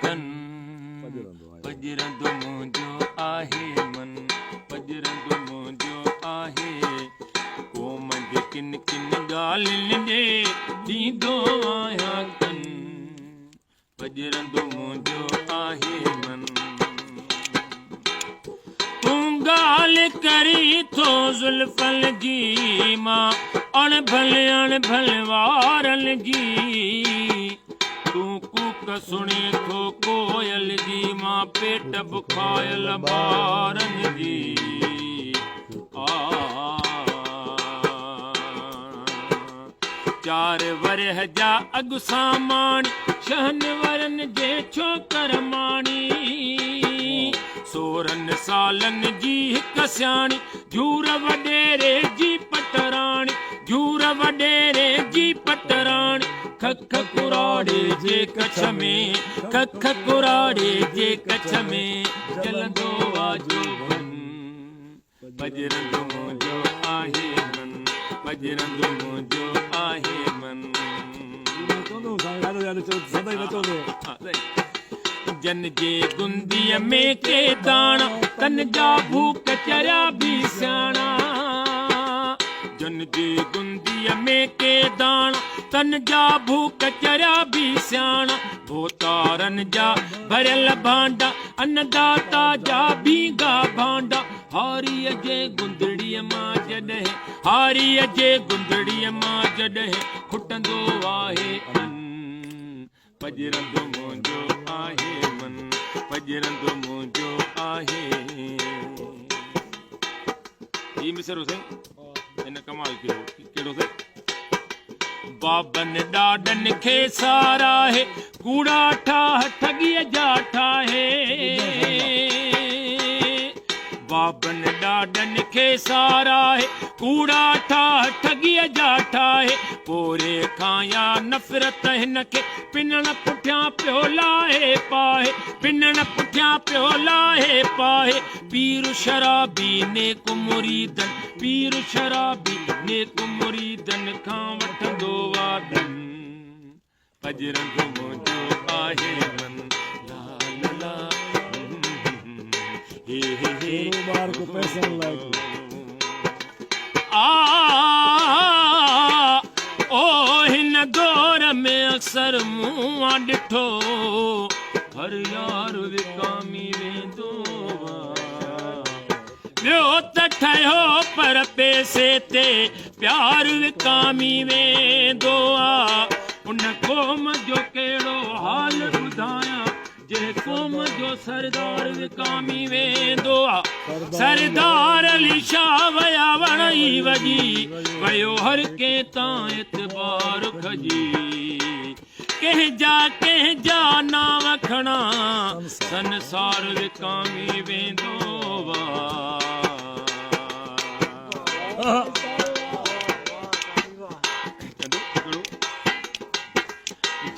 कन पजरंदो मुंहिंजो आहे मन पजरंदो मुंहिंजो आहे क़ौम जे किन किन ॻाल्हियुनि ॾे ॾींदो आहियां कन पजरंदो मुंहिंजो आहे मन तूं ॻाल्हि करी थो ज़ुल्फ़न जी मां अणभल वारन जी तूं कूक सुणी थो कोयल जी मां पेट बुखायल ॿारन जी चार वरह जा अॻु सामाणी छहन वरन जे छोकर माणी 16 सालन जी हिक सियाणी झूर वॾेरे जी पटराणी झूर वॾेरे जी पटराणी खख कुराड़े जे कच्छ में खख कुराड़े जे कच्छ में जलंदो आजो बन बजरंदो मुंहिंजो आहे मन बजरंदो मुंहिंजो आहे मन जन जे गुंदीअ में के दाणा तन जा भूख चरिया बि सियाणा जन जे गुंदीअ में के दाणा तन जा भूख चरिया बि सियाणा भोतारन जा भरियल भांडा अन्नदाता जा भीगा भांडा हारीअ जे गुंदड़ीअ मां जॾहिं हारीअ जे गुंदड़ीअ मां जॾहिं खुटंदो आहे अन पजरंदो मुंहिंजो आहे मन पजरंदो मुंहिंजो आहे ही मिसर हुसैन हिन कमाल कयो कहिड़ो से बाबन ॾाॾन खे सारा है कूड़ा ठाह ठगीअ जा ठाहे बाबन ॾाॾन खे सारा है कूड़ा ठाह ठगीअ जा ठाहे पोरे खां या नफ़रत हिन खे पिनण पुठियां पियो लाहे पाहे पिनण पुठियां पियो लाहे पाहे पीर शराबी नेक मुरीदन पीर शराबी नेक मुरीदन खां वठंदो वादन पजरंदो मुंहिंजो आहे मन ला ला ला हे हे हे बार को पैसा लाइक ओ हिन दौर में अक्सर मुंहुं ॾिठो हर यार विकामी वेंदो ॿियो त ठहियो पर पैसे ते प्यार विकामी वेंदो आहे उन क़ौम जो कहिड़ो हाल ॿुधायां जे क़ौम जो सरदार विकामी वेंदो आहे सरदार अली शाह वया वणई वॼी वयो हर कंहिं तां एतबार खजी कंहिंजा नाम खणा संसार विकामी वेंदो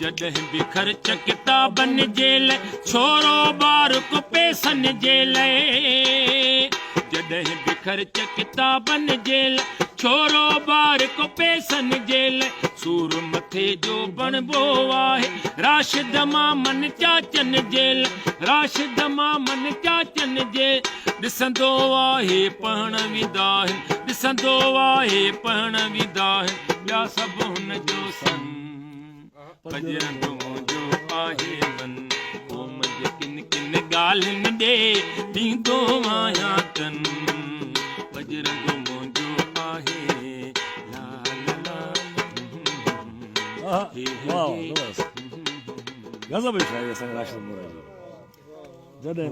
जॾहिं बि ख़र्च किताबन जे लाइ छोरो ॿार को पैसन जे लाइ जॾहिं बि ख़र्च किताबन जे लाइ छोरो ॿार को पैसन जे लाइ सूर मथे जो बणबो आहे राशिद मामन चाचन जे लाइ राशिद मामन चाचन जे ॾिसंदो आहे पढ़ण वेंदा आहिनि ॾिसंदो आहे पढ़ण वेंदा आहिनि ॿिया सभु हुन जो सन पजरंदो मुंहिंजो आहे मन क़ौम जे किन किन ॻाल्हियुनि ॾे ॾींदो आहियां कन पजरंदो मुंहिंजो आहे ला ला ला गज़ब शायरी असांजे राशिद मोराजी जॾहिं